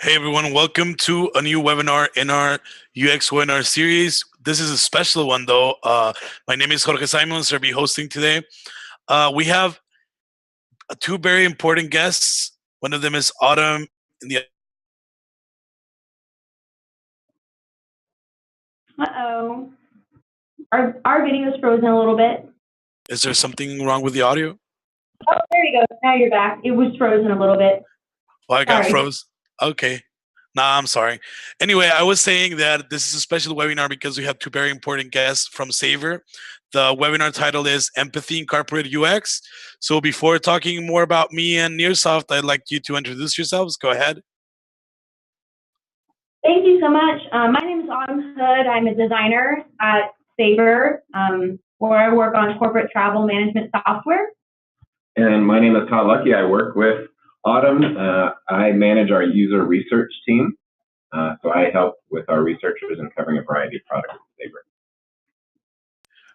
Hey everyone, welcome to a new webinar in our UX webinar series. This is a special one though. My name is Jorge Simons. I'll be hosting today. We have two very important guests. One of them is Autumn. And the Uh-oh. Our video is frozen a little bit. Is there something wrong with the audio? Oh, there you go. Now you're back. It was frozen a little bit. Oh, I got froze. Okay. Nah, I'm sorry. Anyway, I was saying that this is a special webinar because we have two very important guests from Sabre. The webinar title is Empathy in Corporate UX. So before talking more about me and Nearsoft, I'd like you to introduce yourselves. Go ahead. Thank you so much. My name is Autumn Hood. I'm a designer at Sabre, where I work on corporate travel management software. And my name is Todd Lucky. I work with Autumn. I manage our user research team. So I help with our researchers in covering a variety of products at Sabre.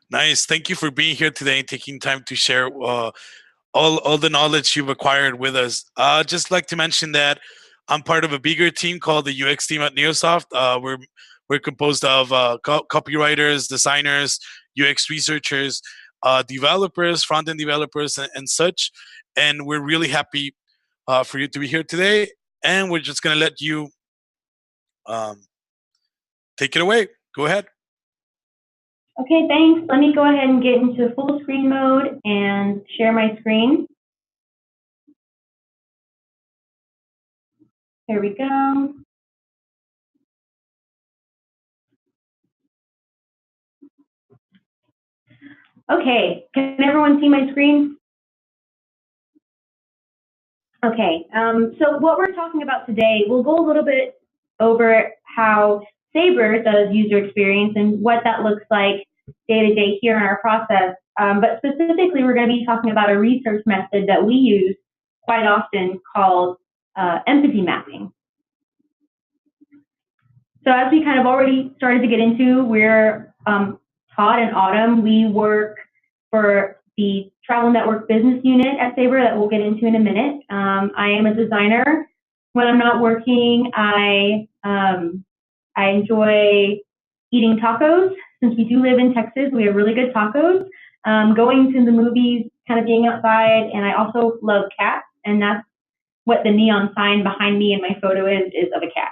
Nice. Thank you for being here today and taking time to share all the knowledge you've acquired with us. Just like to mention that I'm part of a bigger team called the UX team at Neosoft. We're composed of copywriters, designers, UX researchers, developers, front-end developers, and such. And we're really happy for you to be here today. And we're just going to let you take it away. Go ahead. Okay, thanks. Let me go ahead and get into full screen mode and share my screen. There we go. Okay, can everyone see my screen? Okay, so what we're talking about today, we'll go a little bit over how Sabre does user experience and what that looks like day to day here in our process. But specifically, we're going to be talking about a research method that we use quite often called empathy mapping. So as we kind of already started to get into, we're Todd and Autumn. We work for the Travel Network business unit at Sabre that we'll get into in a minute. I am a designer. When I'm not working, I enjoy eating tacos. Since we do live in Texas, we have really good tacos. Going to the movies, kind of being outside, and I also love cats, and that's what the neon sign behind me in my photo is of a cat.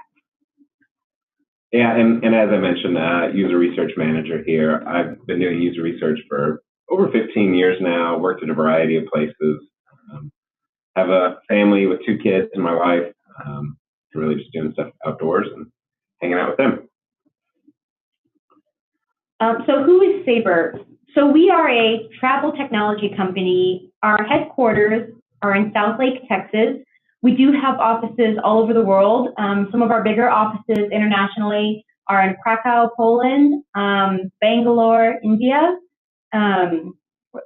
Yeah, and as I mentioned, user research manager here. I've been doing user research for over 15 years now, worked at a variety of places, have a family with 2 kids and my wife, really just doing stuff outdoors and hanging out with them. So who is Sabre? So we are a travel technology company. Our headquarters are in Southlake, Texas. We do have offices all over the world. Some of our bigger offices internationally are in Krakow, Poland, Bangalore, India,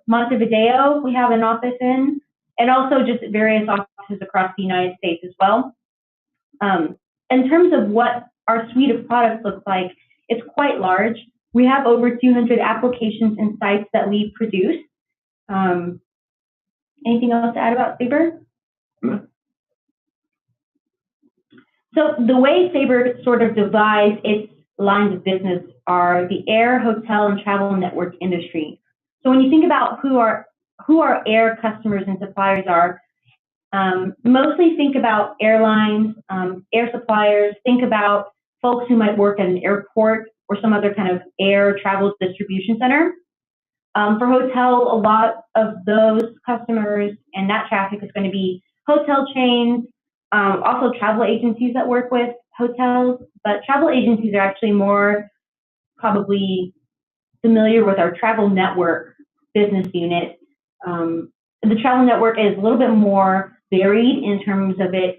Montevideo, we have an office in, and also just various offices across the United States as well. In terms of what our suite of products looks like, it's quite large. We have over 200 applications and sites that we produce. Anything else to add about Sabre? No. So the way Sabre sort of divides its lines of business are the air, hotel, and travel network industry. So when you think about who our air customers and suppliers are, mostly think about airlines, air suppliers, think about folks who might work at an airport or some other kind of air travel distribution center. For hotel, a lot of those customers and that traffic is going to be hotel chains, also travel agencies that work with hotels, but travel agencies are actually more probably familiar with our travel network business unit. The travel network is a little bit more varied in terms of its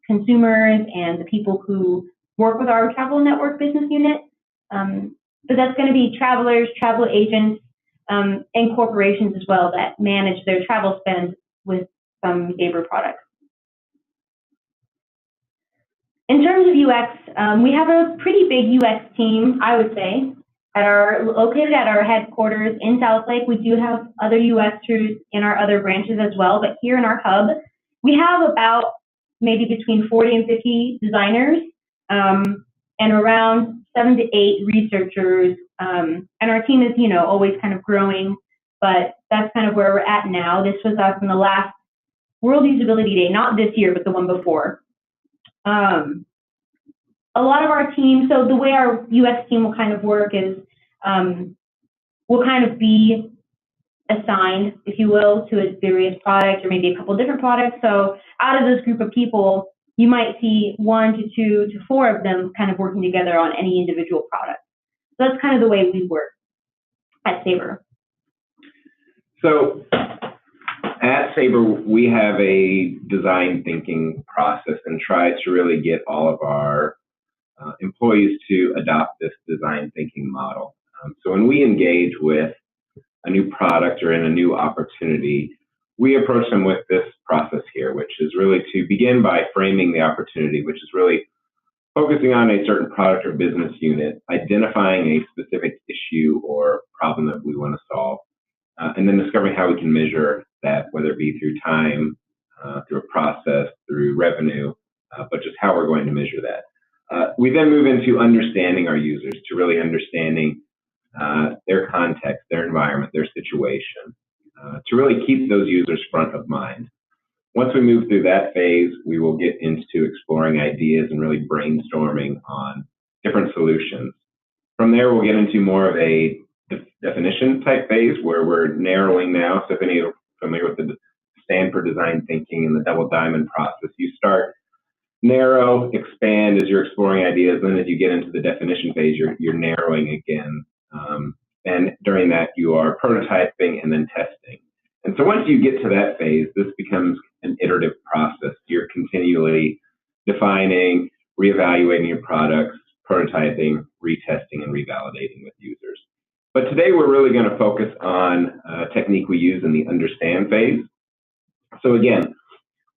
consumers and the people who work with our travel network business unit. But that's going to be travelers, travel agents, and corporations as well that manage their travel spend with some Sabre products. In terms of UX, we have a pretty big UX team, I would say, located at our headquarters in Southlake. We do have other UXers in our other branches as well, but here in our hub, we have about maybe between 40 and 50 designers, and around 7 to 8 researchers. And our team is, always kind of growing, but that's kind of where we're at now. This was us in the last World Usability Day, not this year, but the one before. A lot of our team, so the way our UX team will kind of work is we'll kind of be assigned, if you will, to a various products or maybe a couple different products. So out of this group of people, you might see 1 to 2 to 4 of them kind of working together on any individual product. So that's kind of the way we work at Sabre. So at Sabre, we have a design thinking process and try to really get all of our employees to adopt this design thinking model. So when we engage with a new product or in a new opportunity, we approach them with this process here, which is really to begin by framing the opportunity, which is really focusing on a certain product or business unit, identifying a specific issue or problem that we want to solve, and then discovering how we can measure that, whether it be through time, through a process, through revenue, but just how we're going to measure that. We then move into understanding our users, to really understanding their context, their environment, their situation, to really keep those users front of mind. Once we move through that phase, we will get into exploring ideas and really brainstorming on different solutions. From there, we'll get into more of a definition type phase where we're narrowing now. So if any of you are familiar with the Stanford design thinking and the double diamond process, you start narrow, expand as you're exploring ideas. Then as you get into the definition phase, you're narrowing again. And during that, you are prototyping and then testing. And so once you get to that phase, this becomes an iterative process. You're continually defining, reevaluating your products, prototyping, retesting, and revalidating with users. But today, we're really going to focus on a technique we use in the understand phase. So again,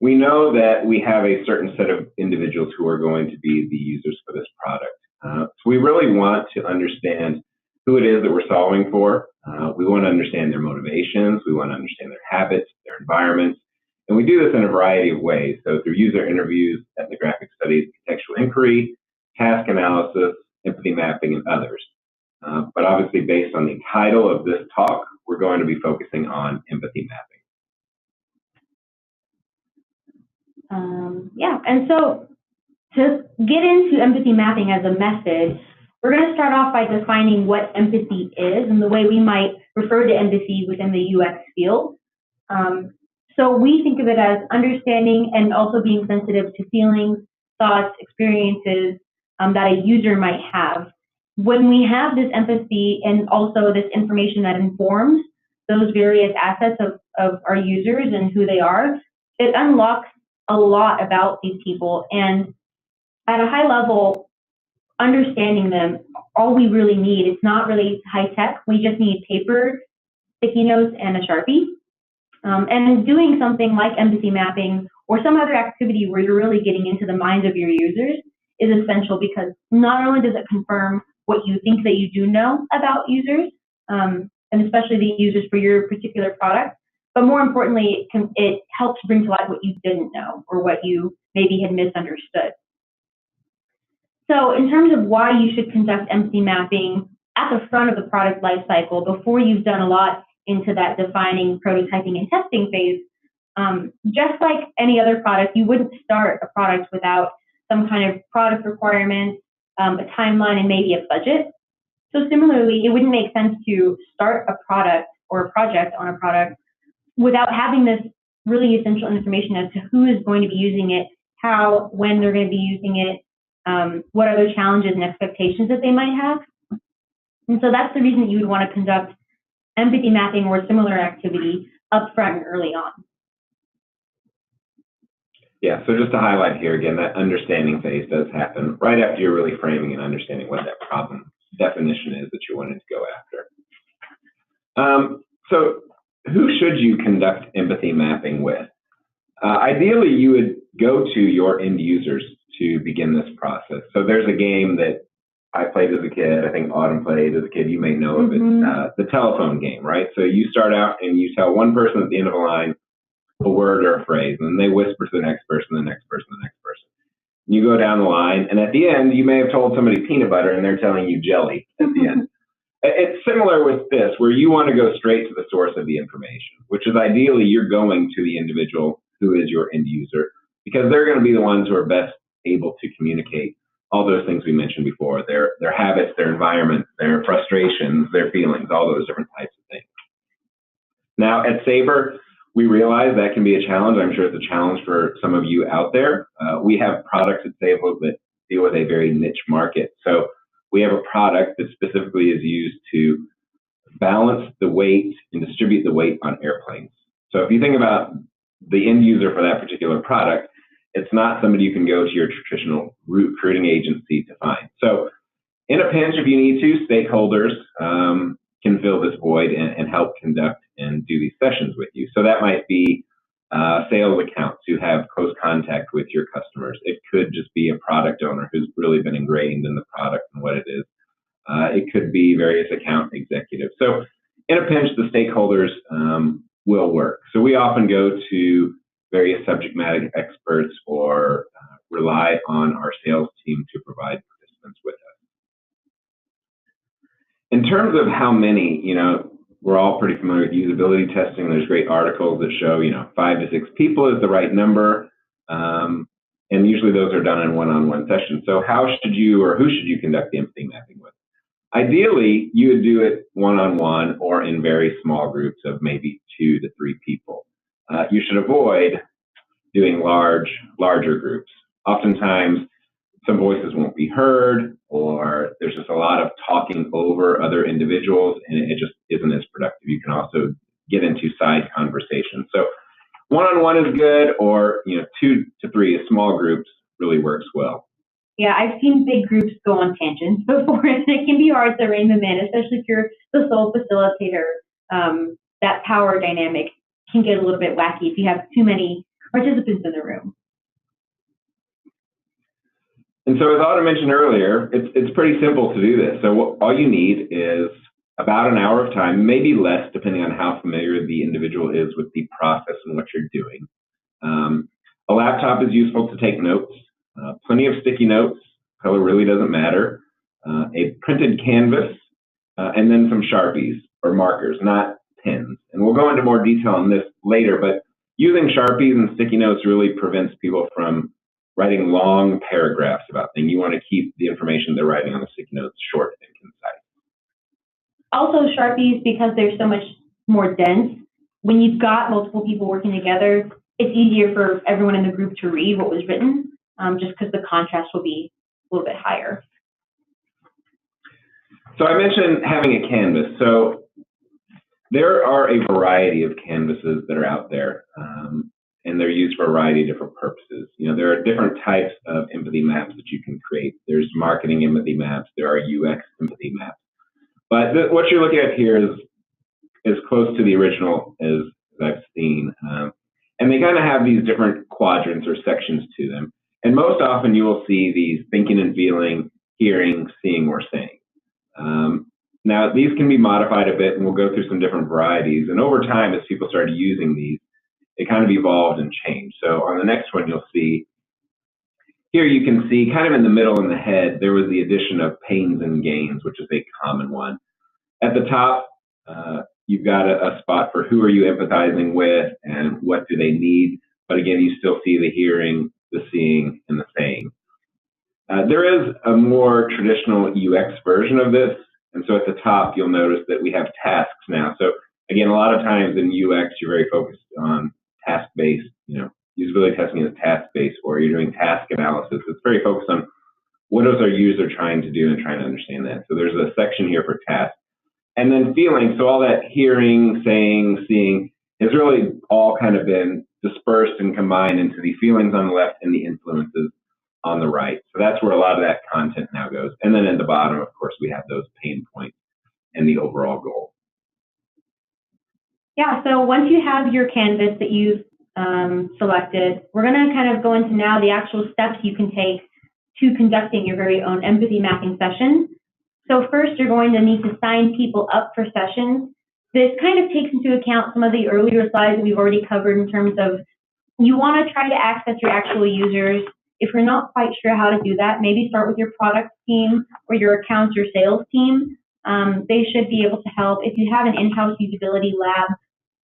we know that we have a certain set of individuals who are going to be the users for this product. So we really want to understand who it is that we're solving for. We want to understand their motivations. We want to understand their habits, their environments. And we do this in a variety of ways. So through user interviews, ethnographic studies, contextual inquiry, task analysis, empathy mapping, and others. But obviously, based on the title of this talk, we're going to be focusing on empathy mapping. And so to get into empathy mapping as a method, we're going to start off by defining what empathy is and the way we might refer to empathy within the UX field. So we think of it as understanding and also being sensitive to feelings, thoughts, experiences that a user might have. When we have this empathy and also this information that informs those various assets of our users and who they are, it unlocks a lot about these people. And at a high level, understanding them, all we really need, it's not really high tech. We just need paper, sticky notes, and a Sharpie. And doing something like empathy mapping or some other activity where you're really getting into the minds of your users is essential, because not only does it confirm what you think that you do know about users, and especially the users for your particular product, but more importantly, it helps bring to light what you didn't know or what you maybe had misunderstood. So in terms of why you should conduct empathy mapping at the front of the product lifecycle, before you've done a lot into that defining, prototyping, and testing phase, just like any other product, you wouldn't start a product without some kind of product requirements, a timeline, and maybe a budget. So similarly, it wouldn't make sense to start a product or a project on a product without having this really essential information as to who is going to be using it, how, when they're going to be using it, what other challenges and expectations that they might have. And so that's the reason that you would want to conduct empathy mapping or a similar activity upfront and early on. Yeah, so just to highlight here again, that understanding phase does happen right after you're really framing and understanding what that problem definition is that you're wanting to go after. So who should you conduct empathy mapping with? Ideally, you would go to your end users to begin this process. So there's a game that I played as a kid, I think Autumn played as a kid, you may know of it, the telephone game, right? So you start out and you tell one person at the end of the line a word or a phrase, and they whisper to the next person, the next person, the next person. You go down the line, and at the end, you may have told somebody peanut butter, and they're telling you jelly at the end. It's similar with this, where you want to go straight to the source of the information, which is ideally you're going to the individual who is your end user, because they're going to be the ones who are best able to communicate all those things we mentioned before, their habits, their environment, their frustrations, their feelings, all those different types of things. Now, at Sabre, we realize that can be a challenge. I'm sure it's a challenge for some of you out there. We have products at Sabre that deal with a very niche market. So we have a product that specifically is used to balance the weight and distribute the weight on airplanes. So if you think about the end user for that particular product, it's not somebody you can go to your traditional recruiting agency to find. So in a pinch, if you need to, stakeholders can fill this void and help conduct and do these sessions with you. So that might be sales accounts who have close contact with your customers. It could just be a product owner who's really been ingrained in the product and what it is. It could be various account executives. So in a pinch, the stakeholders will work. So we often go to various subject matter experts or rely on our sales team to provide participants with us. In terms of how many, we're all pretty familiar with usability testing. There's great articles that show, 5 to 6 people is the right number. And usually those are done in one-on-one sessions. So how should you or who should you conduct the empathy mapping with? Ideally, you would do it one-on-one or in very small groups of maybe 2 to 3 people. You should avoid doing larger groups. Oftentimes, some voices won't be heard, or there's just a lot of talking over other individuals, and it just isn't as productive. You can also get into side conversations. So one-on-one is good, or 2 to 3 small groups really works well. Yeah, I've seen big groups go on tangents before, and it can be hard to rein them in, especially if you're the sole facilitator. That power dynamic can get a little bit wacky if you have too many participants in the room. And so as Autumn mentioned earlier, it's pretty simple to do this. So all you need is about an hour of time, maybe less, depending on how familiar the individual is with the process and what you're doing. A laptop is useful to take notes. Plenty of sticky notes. Color really doesn't matter. A printed canvas, and then some Sharpies or markers, not pens. And we'll go into more detail on this later, but using Sharpies and sticky notes really prevents people from writing long paragraphs about things. You want to keep the information they're writing on the sticky notes short and concise. Also, Sharpies, because they're so much more dense, when you've got multiple people working together, it's easier for everyone in the group to read what was written, just because the contrast will be a little bit higher. So I mentioned having a canvas. So there are a variety of canvases that are out there, and they're used for a variety of different purposes. There are different types of empathy maps that you can create. There's marketing empathy maps. There are UX empathy maps. But what you're looking at here is as close to the original as I've seen. And they kind of have these different quadrants or sections to them. And most often you will see these thinking and feeling, hearing, seeing, or saying. Now, these can be modified a bit, and we'll go through some different varieties. And over time, as people started using these, it kind of evolved and changed. So on the next one, you'll see, here you can see kind of in the middle in the head, there was the addition of pains and gains, which is a common one. At the top, you've got a spot for who are you empathizing with and what do they need. But again, you still see the hearing, the seeing, and the saying. There is a more traditional UX version of this. And so at the top, you'll notice that we have tasks now. So again, a lot of times in UX, you're very focused on task-based, usability testing is task-based, or you're doing task analysis. It's very focused on what is our user trying to do and trying to understand that. So there's a section here for tasks. And then feeling, so all that hearing, saying, seeing has really all kind of been dispersed and combined into the feelings on the left and the influences on the right. So that's where a lot of that content now goes. And then at the bottom, of course, we have those pain points and the overall goal. Yeah, so once you have your canvas that you've selected, we're going to kind of go into now the actual steps you can take to conducting your very own empathy mapping session. So first, you're going to need to sign people up for sessions. this kind of takes into account some of the earlier slides that we've already covered in terms of you want to try to access your actual users. If you're not quite sure how to do that, maybe start with your product team or your accounts or sales team. They should be able to help. If you have an in-house usability lab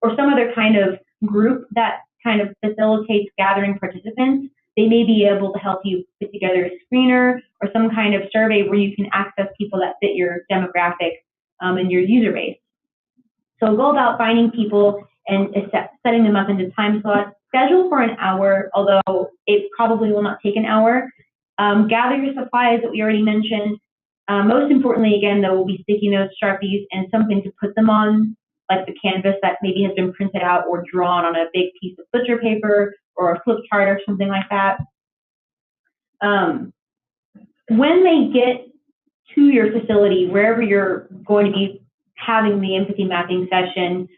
or some other kind of group that kind of facilitates gathering participants, they may be able to help you put together a screener or some kind of survey where you can access people that fit your demographic and your user base. So go about finding people and setting them up into time slots. Schedule for an hour, although it probably will not take an hour. Gather your supplies that we already mentioned. Most importantly, again, there will be sticky notes, Sharpies, and something to put them on, like the canvas that maybe has been printed out or drawn on a big piece of butcher paper or a flip chart or something like that. When they get to your facility, wherever you're going to be having the empathy mapping session,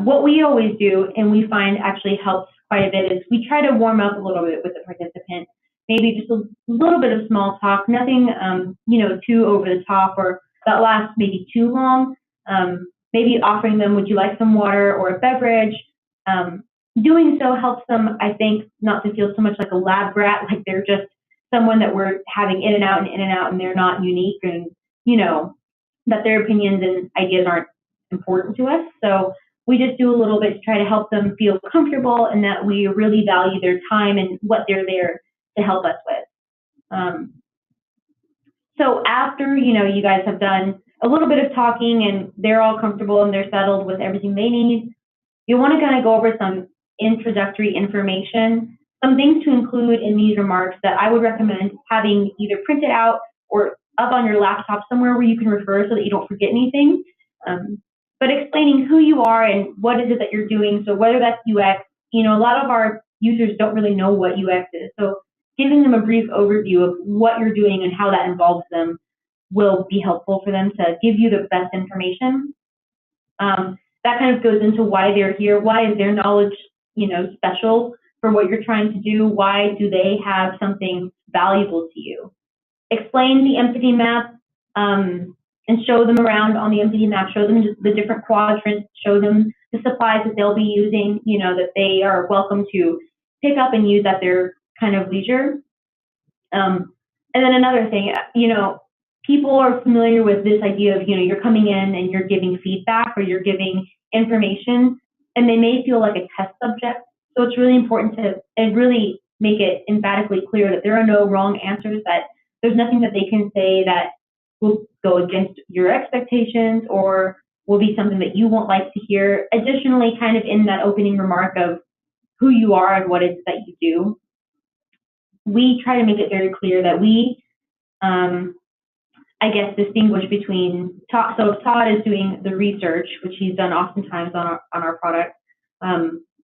what we always do, and we find actually helps quite a bit, is we try to warm up a little bit with the participant. Maybe just a little bit of small talk, nothing, too over the top or that lasts maybe too long. Maybe offering them, would you like some water or a beverage? Doing so helps them, I think, not to feel so much like a lab rat, like they're just someone that we're having in and out and they're not unique, and, that their opinions and ideas aren't important to us. So we just do a little bit to try to help them feel comfortable and that we really value their time and what they're there to help us with. So after, you guys have done a little bit of talking and they're all comfortable and they're settled with everything they need, you want to kind of go over some introductory information, some things to include in these remarks that I would recommend having either printed out or up on your laptop somewhere where you can refer so that you don't forget anything. But explaining who you are and what is it that you're doing. So whether that's UX, a lot of our users don't really know what UX is. So giving them a brief overview of what you're doing and how that involves them will be helpful for them to give you the best information. That kind of goes into why they're here. Why is their knowledge, special for what you're trying to do? Why do they have something valuable to you? Explain the empathy map and show them around on the empathy map. Show them just the different quadrants. Show them the supplies that they'll be using, that they are welcome to pick up and use at their kind of leisure. And then another thing, people are familiar with this idea of, you're coming in and you're giving feedback or you're giving information, and they may feel like a test subject. So it's really important to really make it emphatically clear that there are no wrong answers, that there's nothing that they can say that will go against your expectations or will be something that you won't like to hear. Additionally, kind of in that opening remark of who you are and what it is that you do, we try to make it very clear that we, distinguish between Todd. So if Todd is doing the research, which he's done oftentimes on our product,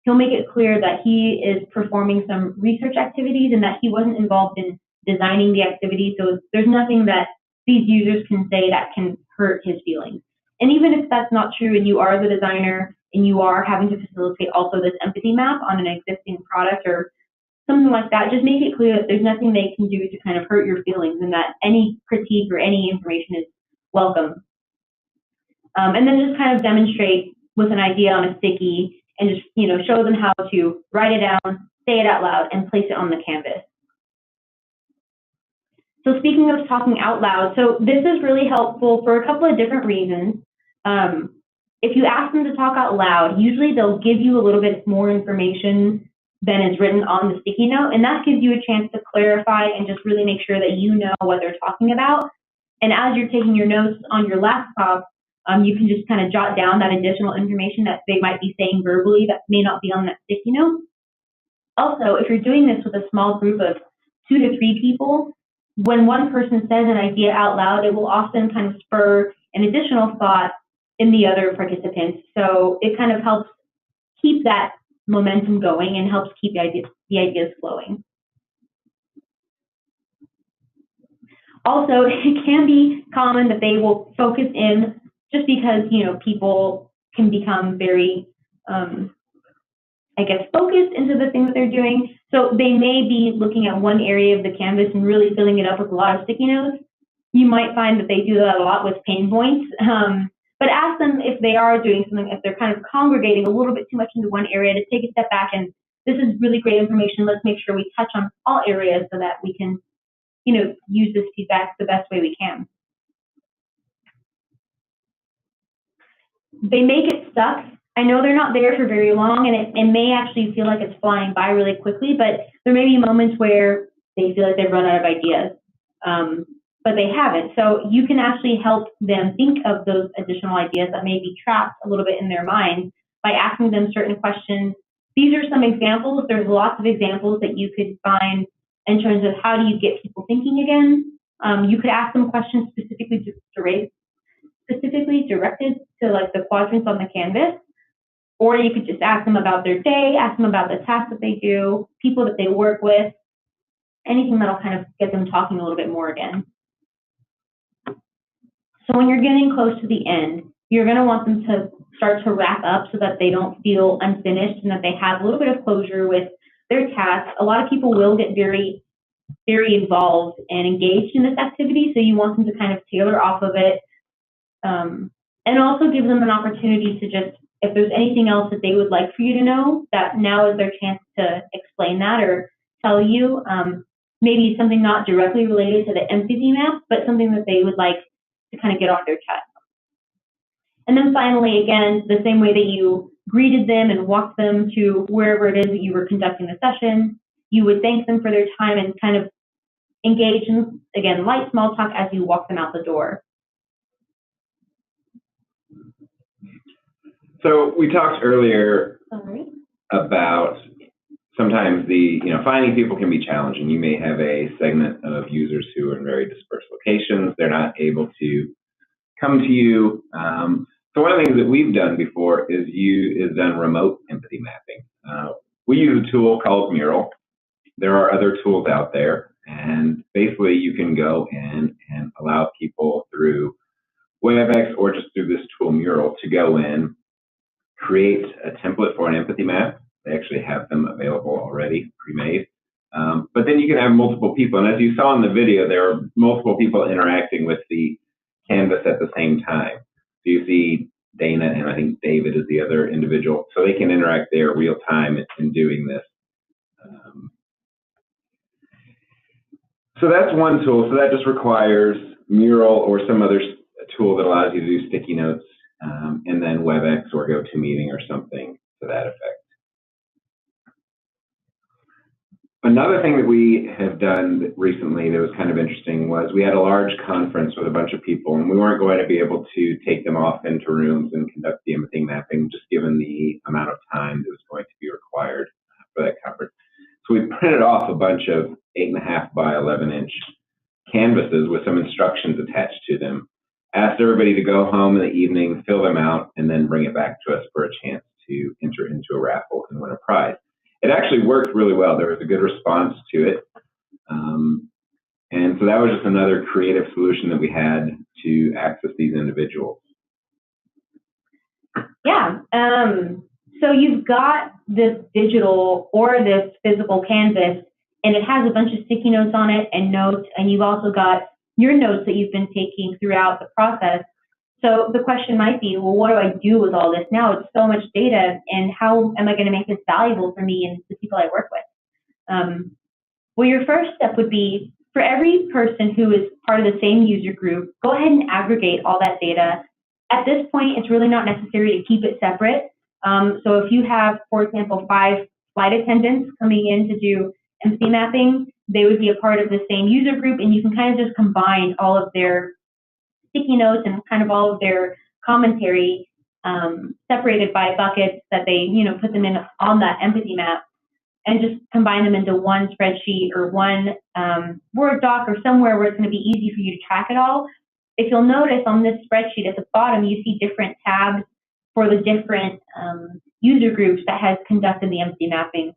he'll make it clear that he is performing some research activities and that he wasn't involved in designing the activity. So there's nothing that these users can say that can hurt his feelings. And even if that's not true and you are the designer and you are having to facilitate also this empathy map on an existing product or something like that, just make it clear that there's nothing they can do to kind of hurt your feelings and that any critique or any information is welcome. And then just kind of demonstrate with an idea on a sticky and just, show them how to write it down, say it out loud, and place it on the canvas. So speaking of talking out loud, so this is really helpful for a couple of different reasons. If you ask them to talk out loud, usually they'll give you a little bit more information than is written on the sticky note, and that gives you a chance to clarify and just really make sure that you know what they're talking about. And as you're taking your notes on your laptop, you can just kind of jot down that additional information that they might be saying verbally that may not be on that sticky note. Also, if you're doing this with a small group of 2 to 3 people, when one person says an idea out loud, it will often kind of spur an additional thought in the other participants. So it kind of helps keep that momentum going and helps keep the ideas flowing. Also, it can be common that they will focus in just because, people can become very, focused into the things that they're doing. So they may be looking at one area of the canvas and really filling it up with a lot of sticky notes. You might find that they do that a lot with pain points. But ask them if they are doing something, if they're kind of congregating a little bit too much into one area, to take a step back and this is really great information. Let's make sure we touch on all areas so that we can, use this feedback the best way we can. They may get stuck. I know they're not there for very long, and it may actually feel like it's flying by really quickly, but there may be moments where they feel like they've run out of ideas, but they haven't. So you can actually help them think of those additional ideas that may be trapped a little bit in their mind by asking them certain questions. These are some examples. There's lots of examples that you could find in terms of how do you get people thinking again. You could ask them questions specifically directed to like the quadrants on the canvas, or you could just ask them about their day, ask them about the tasks that they do, people that they work with, anything that'll kind of get them talking a little bit more again. So when you're getting close to the end, you're going to want them to start to wrap up so that they don't feel unfinished and that they have a little bit of closure with their tasks. A lot of people will get very, very involved and engaged in this activity, so you want them to kind of tailor off of it, and also give them an opportunity to just, if there's anything else that they would like for you to know, that now is their chance to explain that or tell you. Maybe something not directly related to the empathy map, but something that they would like to kind of get off their chest. And then finally, again, the same way that you greeted them and walked them to wherever it is that you were conducting the session, you would thank them for their time and kind of engage in, again, light small talk as you walk them out the door. So we talked earlier about sometimes finding people can be challenging. You may have a segment of users who are in very dispersed locations. They're not able to come to you. So one of the things that we've done before is done remote empathy mapping. We use a tool called Mural. There are other tools out there, and basically you can go in and allow people through WebEx or just through this tool Mural to go in, create a template for an empathy map. They actually have them available already, pre-made. But then you can have multiple people. And as you saw in the video, there are multiple people interacting with the canvas at the same time. So you see Dana and I think David is the other individual. So they can interact there real time in doing this. So that's one tool. So that just requires Mural or some other tool that allows you to do sticky notes, and then WebEx or GoToMeeting or something to that effect. Another thing that we have done recently that was kind of interesting was we had a large conference with a bunch of people, and we weren't going to be able to take them off into rooms and conduct the empathy mapping, just given the amount of time that was going to be required for that conference. So we printed off a bunch of 8.5 by 11-inch canvases with some instructions attached to them, asked everybody to go home in the evening, fill them out, and then bring it back to us for a chance to enter into a raffle and win a prize. It actually worked really well. There was a good response to it. And so that was just another creative solution that we had to access these individuals. Yeah. So you've got this digital or this physical canvas, and it has a bunch of sticky notes on it and notes, and you've also got your notes that you've been taking throughout the process. So the question might be, well, what do I do with all this now? It's so much data, and how am I going to make this valuable for me and the people I work with? Well, your first step would be, for every person who is part of the same user group, go ahead and aggregate all that data. At this point, it's really not necessary to keep it separate. So if you have, for example, 5 flight attendants coming in to do empathy mapping, they would be a part of the same user group, and you can kind of just combine all of their sticky notes and kind of all of their commentary separated by buckets that they, put them in on that empathy map, and just combine them into one spreadsheet or one Word doc or somewhere where it's going to be easy for you to track it all. If you'll notice on this spreadsheet at the bottom, you see different tabs for the different user groups that has conducted the empathy mapping.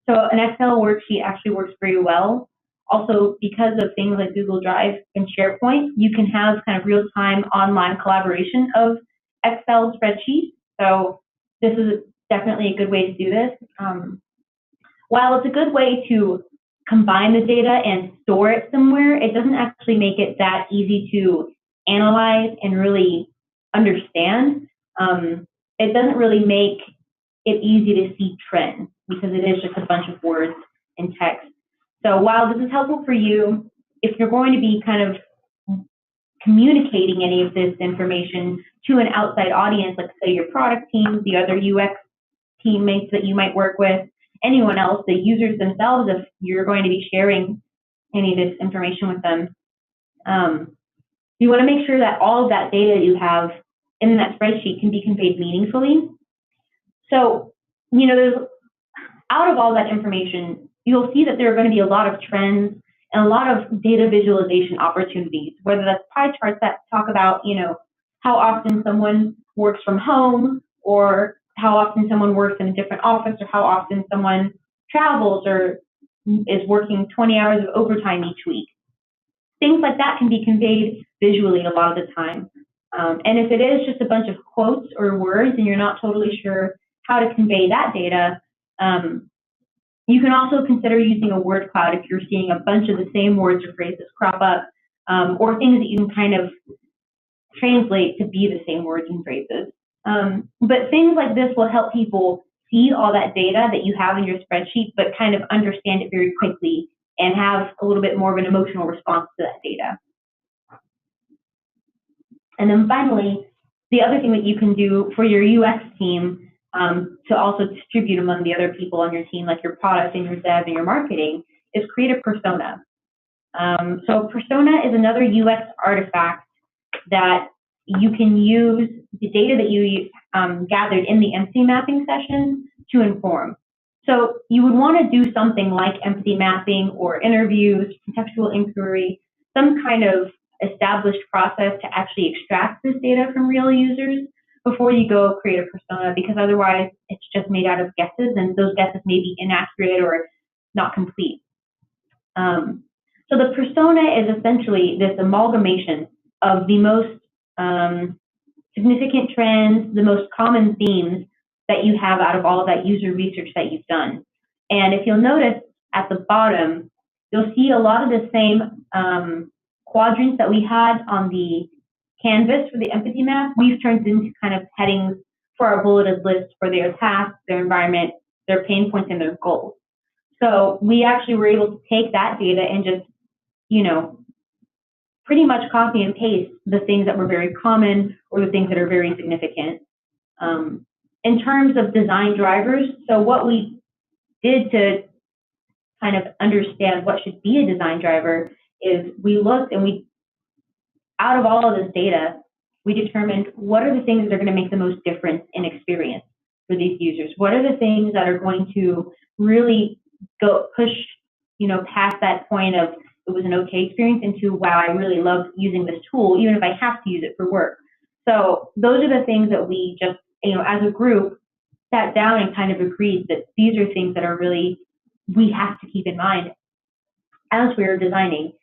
So an Excel worksheet actually works very well. Also, because of things like Google Drive and SharePoint, you can have kind of real-time online collaboration of Excel spreadsheets. So this is definitely a good way to do this. While it's a good way to combine the data and store it somewhere, it doesn't actually make it that easy to analyze and really understand, it doesn't really make it easy to see trends because it is just a bunch of words and text. So while this is helpful for you, if you're going to be kind of communicating any of this information to an outside audience, like say your product team, the other UX teammates that you might work with, anyone else, the users themselves, if you're going to be sharing any of this information with them, you want to make sure that all of that data you have in that spreadsheet can be conveyed meaningfully. So, there's, out of all that information, you'll see that there are going to be a lot of trends and a lot of data visualization opportunities, whether that's pie charts that talk about, how often someone works from home, or how often someone works in a different office, or how often someone travels or is working 20 hours of overtime each week. Things like that can be conveyed visually a lot of the time. And if it is just a bunch of quotes or words and you're not totally sure how to convey that data, you can also consider using a word cloud if you're seeing a bunch of the same words or phrases crop up, or things that you can kind of translate to be the same words and phrases. But things like this will help people see all that data that you have in your spreadsheet, but kind of understand it very quickly and have a little bit more of an emotional response to that data. And then finally, the other thing that you can do for your UX team to also distribute among the other people on your team, like your product and your dev and your marketing, is create a persona. So persona is another UX artifact that you can use the data that you gathered in the empathy mapping session to inform. So you would want to do something like empathy mapping or interviews, contextual inquiry, some kind of established process to actually extract this data from real users before you go create a persona, because otherwise it's just made out of guesses, and those guesses may be inaccurate or not complete. So the persona is essentially this amalgamation of the most significant trends, the most common themes that you have out of all of that user research that you've done. And if you'll notice at the bottom, you'll see a lot of the same quadrants that we had on the canvas for the empathy map. We've turned into kind of headings for our bulleted list for their tasks, their environment, their pain points, and their goals. So we actually were able to take that data and just, pretty much copy and paste the things that were very common or the things that are very significant. In terms of design drivers, so what we did to kind of understand what should be a design driver is we looked and out of all of this data, we determined what are the things that are going to make the most difference in experience for these users. What are the things that are going to really push, past that point of it was an okay experience into, wow, I really love using this tool, even if I have to use it for work. So those are the things that we just, as a group, sat down and kind of agreed that these are things that are really, we have to keep in mind as we're designing.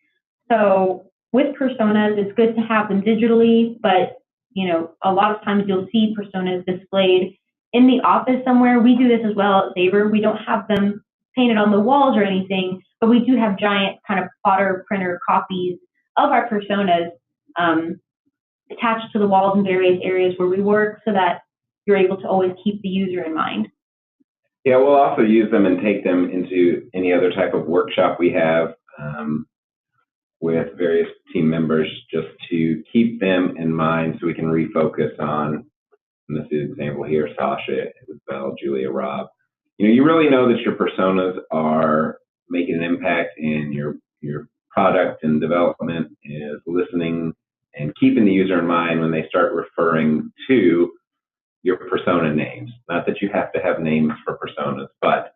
So with personas, it's good to have them digitally, but a lot of times you'll see personas displayed in the office somewhere. We do this as well at Sabre. We don't have them painted on the walls or anything, but we do have giant kind of plotter printer copies of our personas attached to the walls in various areas where we work, so that you're able to always keep the user in mind. Yeah, we'll also use them and take them into any other type of workshop we have with various team members, just to keep them in mind so we can refocus on, and this is an example here, Sasha, Isabel, Julia, Rob. You really know that your personas are making an impact, and your product and development is listening and keeping the user in mind when they start referring to your persona names. Not that you have to have names for personas, but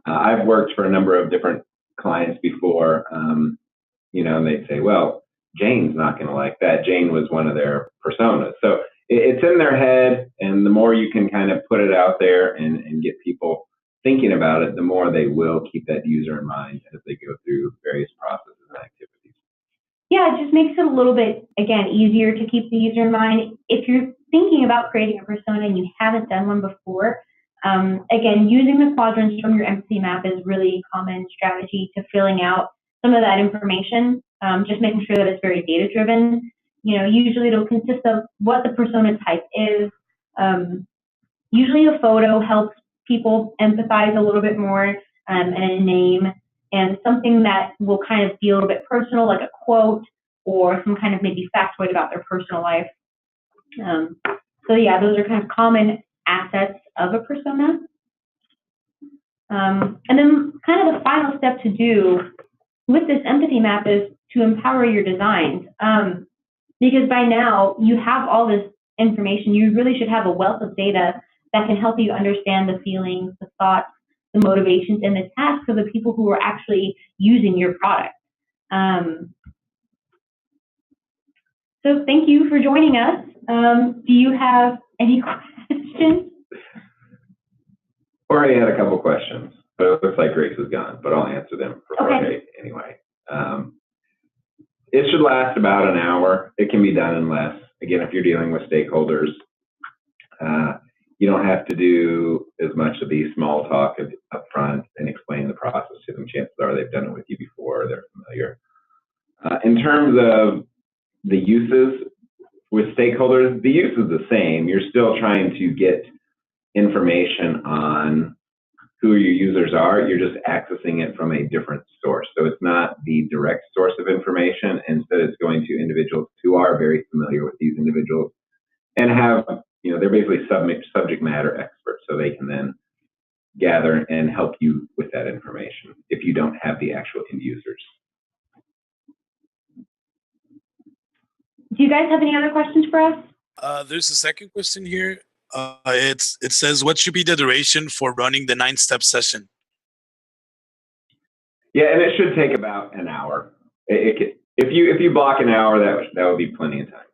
I've worked for a number of different clients before, and they'd say, well, Jane's not going to like that. Jane was one of their personas. So it's in their head, and the more you can kind of put it out there and get people thinking about it, the more they will keep that user in mind as they go through various processes and activities. Yeah, it just makes it a little bit, again, easier to keep the user in mind. If you're thinking about creating a persona and you haven't done one before, again, using the quadrants from your empathy map is really a common strategy to filling out some of that information, just making sure that it's very data-driven. Usually it'll consist of what the persona type is. Usually a photo helps people empathize a little bit more, and a name, and something that will kind of be a little bit personal, like a quote or some kind of maybe factoid about their personal life. So yeah, those are kind of common assets of a persona. And then kind of the final step to do with this empathy map is to empower your designs. Because by now you have all this information, you really should have a wealth of data that can help you understand the feelings, the thoughts, the motivations, and the tasks of the people who are actually using your product. So thank you for joining us. Do you have any questions? Jorge had a couple questions, but it looks like Grace is gone, but I'll answer them for Jorge anyway. It should last about an hour. It can be done in less. Again, if you're dealing with stakeholders, you don't have to do as much of the small talk up front and explain the process to them. Chances are they've done it with you before, they're familiar. In terms of the uses with stakeholders, the use is the same. You're still trying to get information on who your users are. You're just accessing it from a different source. So it's not the direct source of information. Instead, it's going to individuals who are very familiar with these individuals and have, they're basically subject matter experts. So they can then gather and help you with that information if you don't have the actual end users. Do you guys have any other questions for us? There's a second question here. It says, what should be the duration for running the 9-step session? Yeah, and it should take about an hour. If you block an hour, that would be plenty of time.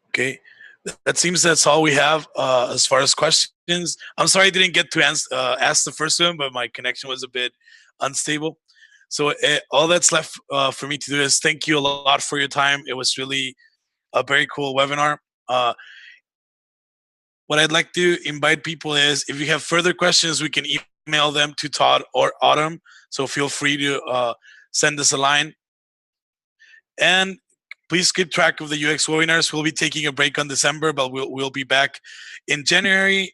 Okay, that seems that's all we have as far as questions. I'm sorry I didn't get to ask the first one, but my connection was a bit unstable. So all that's left for me to do is thank you a lot for your time. It was really a very cool webinar. What I'd like to invite people is, if you have further questions, we can email them to Todd or Autumn. So feel free to send us a line. And please keep track of the UX webinars. We'll be taking a break on December, but we'll be back in January.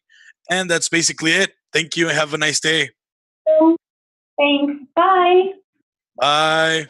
And that's basically it. Thank you and have a nice day. Thanks. Bye. Bye.